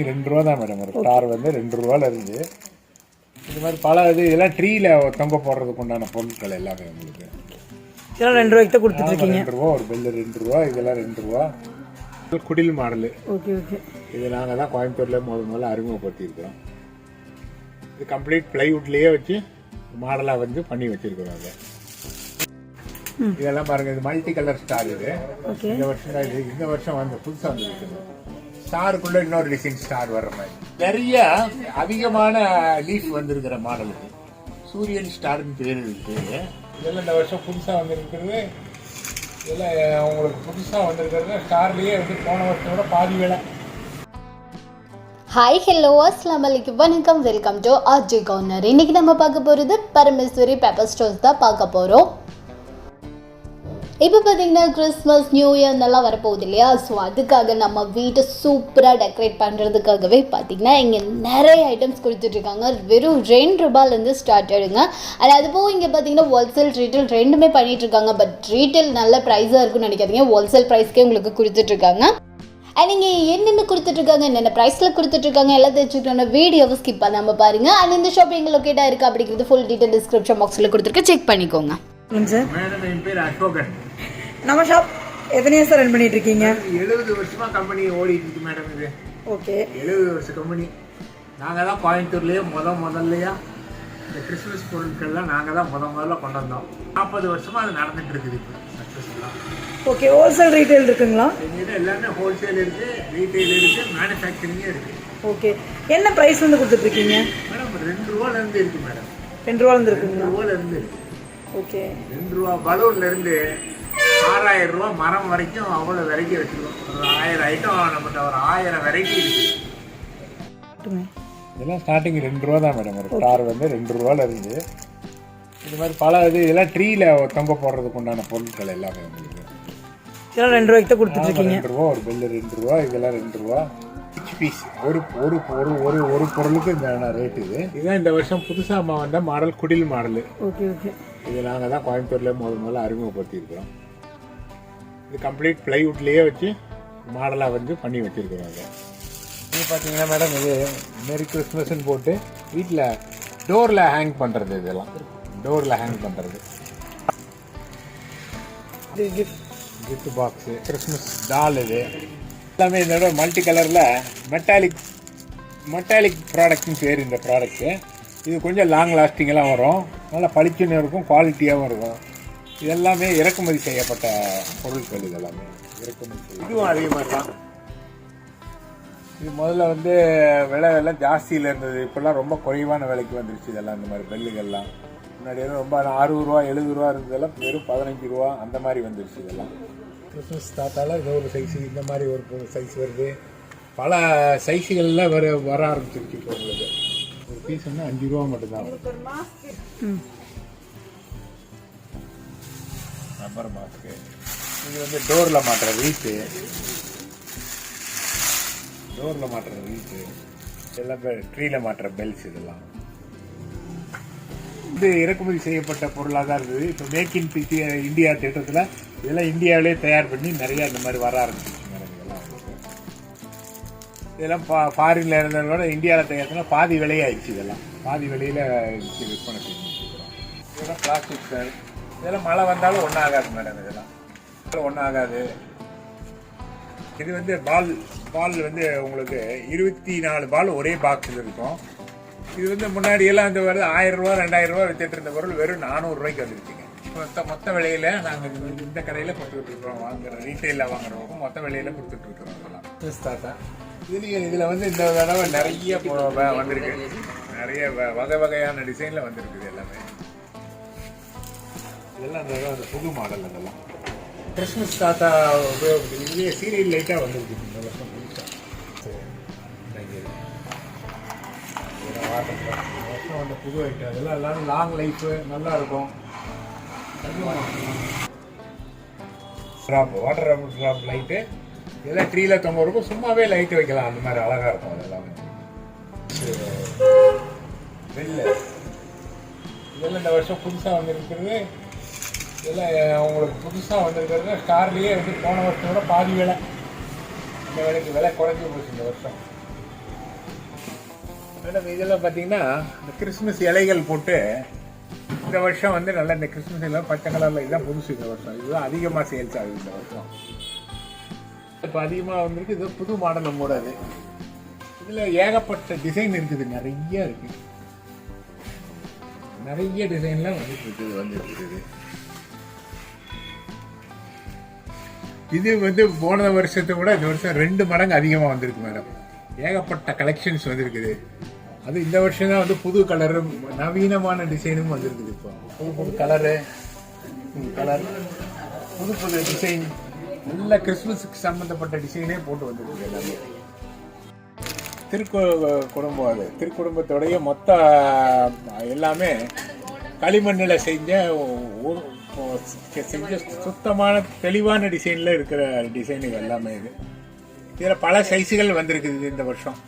₹2 தான் மேடம். ஒரு ஸ்டார் வந்து ₹2 இருந்து இது மாதிரி பல இதெல்லாம் ட்ரீல தொங்க போடுறதுக்கு உண்டான பொருட்கள் எல்லாமே உங்களுக்கு இதெல்லாம் ₹2 தான் கொடுத்துருக்கீங்க. ₹2 ஒரு பெல் ₹2 இதெல்லாம் ₹2 குடில் மாடலு. Okay okay. இது நாங்கள் தான் கோயம்புத்தூர்ல முதல்ல அறிமுகப்படுத்தியிருக்கிறோம். இது கம்ப்ளீட் பிளைவுட்லேயே வச்சு மாடலாக வந்து பண்ணி வச்சிருக்கிறோம். அதை இதெல்லாம் பாருங்க, இது மல்டி கலர் ஸ்டார். இது இந்த வருஷம் தான், இது இந்த வருஷம் வந்து புதுசாக வந்து ஸ்டாருக்குள்ள இன்னொரு டிசைன் ஸ்டார் வர்ற மாதிரி நிறைய அதிகமான லீஃப் வந்திருக்கிற மாடலுக்கு சூரியன் ஸ்டார்னு பேர் இருக்கு. இதெல்லாம் இந்த வருஷம் புதுசாக வந்திருக்கிறது. இதெல்லாம் உங்களுக்கு புதுசாக வந்திருக்கிறது ஸ்டார்லேயே வந்து போன வருஷத்தோட பாதி விலை. ஹாய் ஹலோ அஸ்லாம் வலைக்கும், வணக்கம், வெல்கம் டு ஆர்ஜி கார்னர். இன்றைக்கி நம்ம பார்க்க போகிறது பரமேஸ்வரி பெப்பர் ஸ்டோர்ஸ் தான் பார்க்க போகிறோம். இப்போ பார்த்தீங்கன்னா கிறிஸ்மஸ் நியூ இயர் நல்லா வரப்போகுது இல்லையா? ஸோ அதுக்காக நம்ம வீட்டை சூப்பராக டெக்கரேட் பண்ணுறதுக்காகவே பார்த்தீங்கன்னா இங்கே நிறைய ஐட்டம்ஸ் கொடுத்துட்ருக்காங்க. வெறும் ₹2 ஸ்டார்ட் ஆகிடுங்க. அது போக இங்கே பார்த்தீங்கன்னா ஹோல்சேல் ரீட்டைல் ரெண்டுமே பண்ணிகிட்ருக்காங்க. பட் ரீட்டைல் நல்ல ப்ரைஸாக இருக்குன்னு நினைக்காதீங்க, ஹோல்சேல் ப்ரைஸ்க்கே உங்களுக்கு கொடுத்துட்ருக்காங்க. அண்ட் நீங்கள் என்னென்ன கொடுத்துட்ருக்காங்க, என்னென்ன ப்ரைஸில் கொடுத்துட்ருக்காங்க எல்லாம் தெரிஞ்சுக்கிட்டோன்னா வீடியோவை ஸ்கிப் பண்ணாமல் பாருங்கள். அண்ட் இந்த ஷாப் எங்கே லொக்கேட்டாக இருக்குது அப்படிங்கிறது ஃபுல் டீட்டெயில் டிஸ்கிரிப்ஷன் பாக்ஸில் கொடுத்துருக்கு, செக் பண்ணிக்கோங்க. மேடம், என் பேர் அசோகன். நம்ம ஷாப் எத்தனை இயர்ஸ் ரன் பண்ணிட்டு இருக்கீங்க? 70 வருஷமா கம்பெனி ஓடிட்டு இருக்கு மேடம். இது ஓகே, 70 வருஷ கம்பெனி. நாங்கள் தான் கோயம்புத்தூர்லேயே முதல்லையா இந்த கிறிஸ்மஸ் பொருட்கள்லாம் நாங்கள் தான் முதல்ல கொண்டு வந்தோம். 40 வருஷமா அது நடந்துட்டு இருக்குது இப்போ சக்ஸஸ்ஃபுல்லாக. ஓகே. ஹோல்சேல் ரீட்டைல் இருக்குங்களா? எங்ககிட்ட எல்லாமே ஹோல்சேல் இருக்குது, ரீட்டைல் இருக்குது, மேனுஃபேக்சரிங்கே இருக்குது. ஓகே. என்ன ப்ரைஸ் வந்து கொடுத்துட்ருக்கீங்க? மேடம் ₹2 இருக்குது மேடம். ₹2 இருக்குங்களா? ₹2 இருக்குது. ஓகே. ₹2 பலூன்லேருந்து ₹6000 மரம் வரைக்கும் அவ்வளோ வெரைட்டி வச்சுருக்கோம். ஒரு 1000 ஐட்டம் நம்மகிட்ட, ஒரு 1000 வெரைட்டி இருக்குது. இதெல்லாம் ஸ்டார்டிங் ₹2 தான் மேடம். ஒரு ஸ்டார் வந்து ₹2 இருந்து இது மாதிரி பல இதெல்லாம் ட்ரீல தொங்க போடுறதுக்கு உண்டான பொருட்கள் எல்லாமே உங்களுக்கு இதெல்லாம் ₹2 தான் கொடுத்துட்ருக்கீங்க. ₹2 ஒரு பெல் ₹2 இதெல்லாம் ₹2 பீஸ். ஒரு ஒரு ஒரு ஒரு ஒரு பொருளுக்கு இந்த ரேட். இதுதான் இந்த வருஷம் புதுசாக வந்த மாடல், குடில் மாடலு. Okay okay. இது நாங்கள் தான் கோயம்புத்தூர்ல முதல்ல அறிமுகப்படுத்தியிருக்கிறோம். இது கம்ப்ளீட் பிளைவுட்லேயே வச்சு மாடலாக வந்து பண்ணி வச்சுருக்கிறோம். அதை இது பார்த்தீங்கன்னா மேடம், இது மேரி கிறிஸ்மஸ்ன்னு போட்டு வீட்டில் டோரில் ஹேங் பண்ணுறது. இதெல்லாம் டோரில் ஹேங் பண்ணுறது. கிஃப்ட் பாக்ஸு, கிறிஸ்மஸ் டால். இது எல்லாமே இதோட மல்டி கலரில் மெட்டாலிக் ப்ராடக்ட்னு பேர் இந்த ப்ராடக்ட்டு. இது கொஞ்சம் லாங் லாஸ்டிங்கெல்லாம் வரும், நல்லா பளிச்சுன்னு இருக்கும், குவாலிட்டியாகவும் இருக்கும். இதெல்லாமே இறக்குமதி செய்யப்பட்ட பொருட்கள். இதெல்லாமே இறக்குமதி இதுவும் அதே மாதிரி தான். இது முதல்ல வந்து விலை எல்லாம் ஜாஸ்தியில் இருந்தது, இப்போல்லாம் ரொம்ப குறைவான விலைக்கு வந்துருச்சு. இதெல்லாம் இந்த மாதிரி பெல்லுகள்லாம் முன்னாடி ரொம்ப ₹60 ₹70 இருந்ததெல்லாம் வெறும் ₹15 அந்த மாதிரி வந்துருச்சு. இதெல்லாம் கிறிஸ்மஸ் தாத்தால இது ஒரு சைஸு, இந்த மாதிரி ஒரு சைஸ் வருது. பல சைஸுகள்லாம் வர ஆரம்பிச்சிருச்சு இப்போ உங்களுக்கு. ஒரு பீஸ் வந்து ₹5 மட்டும்தான் வரும். Rubber mask. இது வந்து டோரில் மாட்டுற ரீட்டு, இதெல்லாம் ட்ரீல மாட்டுற பெல்ஸ். இதெல்லாம் இது இறக்குமதி செய்யப்பட்ட பொருளாக தான் இருந்தது. இப்போ மேக் இன் இந்தியா திட்டத்தில் இதெல்லாம் இந்தியாவிலே தயார் பண்ணி நிறைய இந்த மாதிரி வர ஆரம்பிச்சிருச்சு மேடம். இதெல்லாம் ஃபாரின்ல இருந்ததோட இந்தியாவில் தயாரிச்சுனா பாதி விலையாயிடுச்சு. இதெல்லாம் பாதி விலையில் விற்பனை செஞ்சுருக்கிறோம். இதெல்லாம் பிளாஸ்டிக் சார். இதெல்லாம் மழை வந்தாலும் ஒன்றும் ஆகாது மேடம். இதெல்லாம் ஒன்றும் ஆகாது. இது வந்து பால் வந்து உங்களுக்கு 24 பால் ஒரே பாக்ஸில் இருக்கும். இது வந்து முன்னாடியெல்லாம் இந்த வருது ₹1000 ₹2000 வித்துட்டு இருந்த பொருள் வெறும் ₹400 வந்துருச்சுங்க. மொத்த விலையில நாங்கள் இந்த கடையில் கொடுத்துட்டு இருக்கிறோம். வாங்குற ரீட்டைலில் வாங்குறவங்க மொத்த விலையில கொடுத்துட்டு இருக்கிறோம். இதெல்லாம் தாத்தா இதில் வந்து இந்த தடவை நிறைய வந்திருக்கு. நிறைய வகை வகையான டிசைனில் வந்திருக்குது எல்லாமே. இதெல்லாம் அந்த புது மாடல். அதெல்லாம் கிறிஸ்மஸ் தாத்தா உபயோகப்படுத்தி இதுலேயே சீரியல் லைட்டாக வந்துருக்கு இந்த வருஷம் புதுசாக. வருஷம் வந்து புது ஐட்டம். அதெல்லாம் எல்லாரும் லாங் லைஃபு நல்லா இருக்கும். வாட்டர் ட்ராப் லைட்டு இதெல்லாம் ட்ரீல தொங்க இருக்கும். சும்மாவே லைட்டு வைக்கலாம், அந்த மாதிரி அழகாக இருக்கும். அதெல்லாமே வெளில இதெல்லாம் இந்த வருஷம் புதுசாக வந்துருக்கிறது. இதெல்லாம் உங்களுக்கு புதுசாக வந்திருக்கிறது ஸ்டார்லேயே வந்து போன வருஷத்தோட பாதி விலை. இந்த விலைக்கு விலை குறைஞ்சி போச்சு இந்த வருஷம். மேடம் இதெல்லாம் பார்த்தீங்கன்னா இந்த கிறிஸ்மஸ் இலைகள் போட்டு இந்த வருஷம் வந்து நல்லா இந்த கிறிஸ்மஸ் எல்லாம் பச்சை கலரில் இதுதான் புதுசு இந்த வருஷம். இதுதான் அதிகமாக சேல்ஸ் ஆகுது இந்த வருஷம். இப்போ அதிகமாக வந்திருக்கு. இது புது மாடலும் கூட அது. இதில் ஏகப்பட்ட டிசைன் இருக்குது, நிறைய இருக்குது. நிறைய டிசைன்லாம் வந்துட்டு. இது வந்து போன வருஷத்தை விட இந்த வருஷம் 2 மடங்கு அதிகமாக வந்திருக்கு மேடம். ஏகப்பட்ட கலெக்ஷன்ஸ் வந்திருக்குது. அது இந்த வருஷம் தான் வந்து புது கலரும் நவீனமான டிசைனும் வந்திருக்குது. இப்போ புது கலர் புது டிசைன் நல்ல கிறிஸ்மஸுக்கு சம்மந்தப்பட்ட டிசைனே போட்டு வந்திருக்கு எல்லாமே. குடும்பம் அது திருக்குடும்பத்தோடைய மொத்த எல்லாமே களிமண்ணில் செஞ்ச சுத்தமான தெளிவான டிசைனில் இருக்கிற டிசைனுகள் எல்லாமே இது. இதில் பல சைஸுகள் வந்திருக்குது இந்த வருஷம்.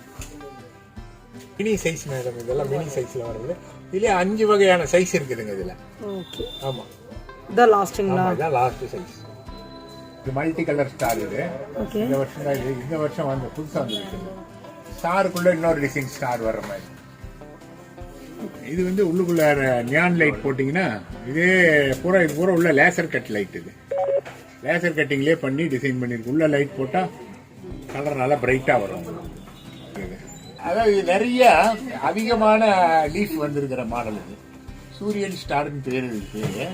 மினி சைஸ் மேடம், இதெல்லாம் மினி சைஸில் வருது. இதுலேயே 5 வகையான சைஸ் இருக்குதுங்க இதில். ஓகே, ஆமாம், இதான் லாஸ்ட்டுங்களா? இதான் லாஸ்ட் சைஸ். இது மல்டி கலர் ஸ்டார். இது இந்த வருஷம் தான். இது இந்த வருஷம் வந்து புதுசாக வந்துருக்குது. ஸ்டாருக்குள்ளே இன்னொரு டிசைன் ஸ்டார் வர்ற மாதிரி. இது வந்து உள்ளுக்குள்ள நியான் லைட் போட்டிங்கன்னா இதே பூரா இது பூரா உள்ள லேசர் கட் லைட். இது லேசர் கட்டிங்லேயே பண்ணி டிசைன் பண்ணியிருக்கு. உள்ள லைட் போட்டால் கலர் நல்லா பிரைட்டாக வரும். அதாவது இது நிறைய அதிகமான லீஃப் வந்திருக்கிற மாடல். இது சூரியன் ஸ்டார்னு பேர். இது பேர்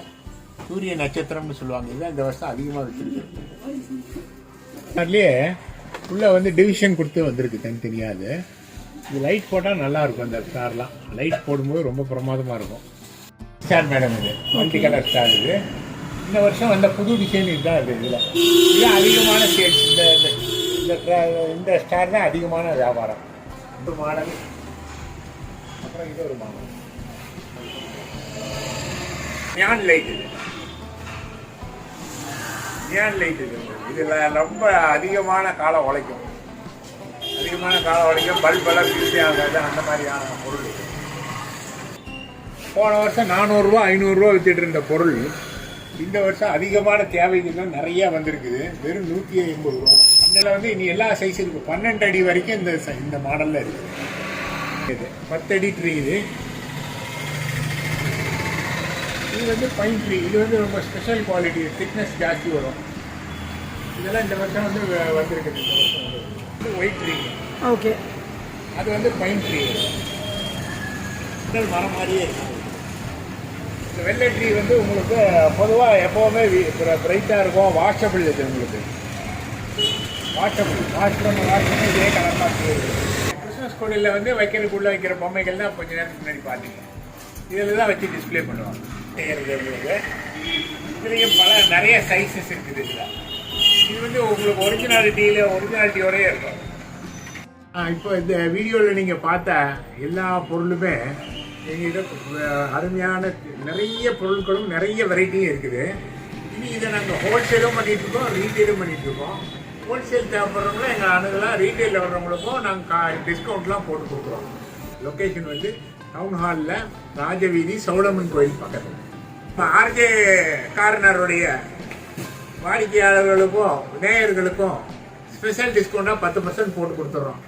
சூரிய நட்சத்திரம்னு சொல்லுவாங்க. இதுதான் இந்த வருஷம் அதிகமாக வச்சிருக்கு. அதுலேயே உள்ள வந்து டிவிஷன் கொடுத்து வந்திருக்கு தனித்தனியாது. இது லைட் போட்டால் நல்லா இருக்கும். அந்த ஸ்டார்லாம் லைட் போடும்போது ரொம்ப பிரமாதமாக இருக்கும். ஸ்டார் மேடம், இது மல்டி கலர் ஸ்டார். இது இந்த வருஷம் வந்த புது டிசைன் இதுதான். இது இது அதிகமான சேல்ஸ். இந்த ஸ்டார் தான் அதிகமான வியாபாரம். ஒரு மாடல், அப்புறம் இது ஒரு மாடல் நியான் லைட். இது நியான் லைட். இதுல ரொம்ப அதிகமான காலம் உழைக்கும். பல்பெல்லாம் பியூசி ஆகாது. அந்த மாதிரியான பொருள். போன வருஷம் 400 ரூபா 500 ரூபா வித்துட்டு இருந்த பொருள் இந்த வருஷம் அதிகமான தேவைகள் நிறைய வந்திருக்குது. வெறும் 180 ரூபா. அதில் வந்து இனி எல்லா சைஸ் இருக்கு. 12 அடி வரைக்கும் இந்த மாடல்ல இருக்குது. இது 10 அடி ட்ரீ. இது வந்து பைன் ட்ரீ. இது வந்து ரொம்ப ஸ்பெஷல் குவாலிட்டி, திக்னஸ் ஜாஸ்தி வரும். இதெல்லாம் இந்த வருஷம் வந்து வந்திருக்குது. இந்த வருஷம் வந்து ஒயிட் ட்ரீ. ஓகே, அது வந்து பைன் ட்ரீ. மரம் மாதிரியே இருக்கு. இந்த வெள்ளை ட்ரீ வந்து உங்களுக்கு பொதுவாக எப்போவுமே பிரைட்டாக இருக்கும். வாஷபிள். இது உங்களுக்கு வாஷ் பண்ண இதே கலர் பார்த்து. கிறிஸ்மஸ் கோயிலில் வந்து வைக்கிறதுக்குள்ளே வைக்கிற பொம்மைகள் தான் கொஞ்சம் நேரத்துக்கு முன்னாடி பார்த்தீங்க. இதில் தான் வச்சு டிஸ்பிளே பண்ணுவாங்க. இதுலேயும் நிறைய சைஸஸ் இருக்குது. இதில் இது வந்து உங்களுக்கு ஒரிஜினாலிட்டியோடய இருக்கும். இப்போ இந்த வீடியோவில் நீங்கள் பார்த்த எல்லா பொருளுமே எங்கள்கிட்ட அருமையான நிறைய பொருட்களும் நிறைய வெரைட்டியும் இருக்குது. இனி இதை நாங்கள் ஹோல்சேலும் பண்ணிகிட்ருக்கோம், ரீட்டெயிலும் பண்ணிகிட்ருக்கோம். ஹோல்சேல் தேவைப்படுறவங்களும் எங்கள் அணுகலாம். ரீட்டெயிலில் வர்றவங்களுக்கும் நாங்கள் டிஸ்கவுண்ட்லாம் போட்டு கொடுக்குறோம். லொக்கேஷன் வந்து டவுன் ஹாலில், ராஜவீதி, சௌடமன் கோயில் பக்கத்தில். இப்போ ஆர்ஜே கார்னருடைய வாடிக்கையாளர்களுக்கும் நேயர்களுக்கும் ஸ்பெஷல் டிஸ்கவுண்ட்டாக 10% போட்டு கொடுத்துட்றோம்.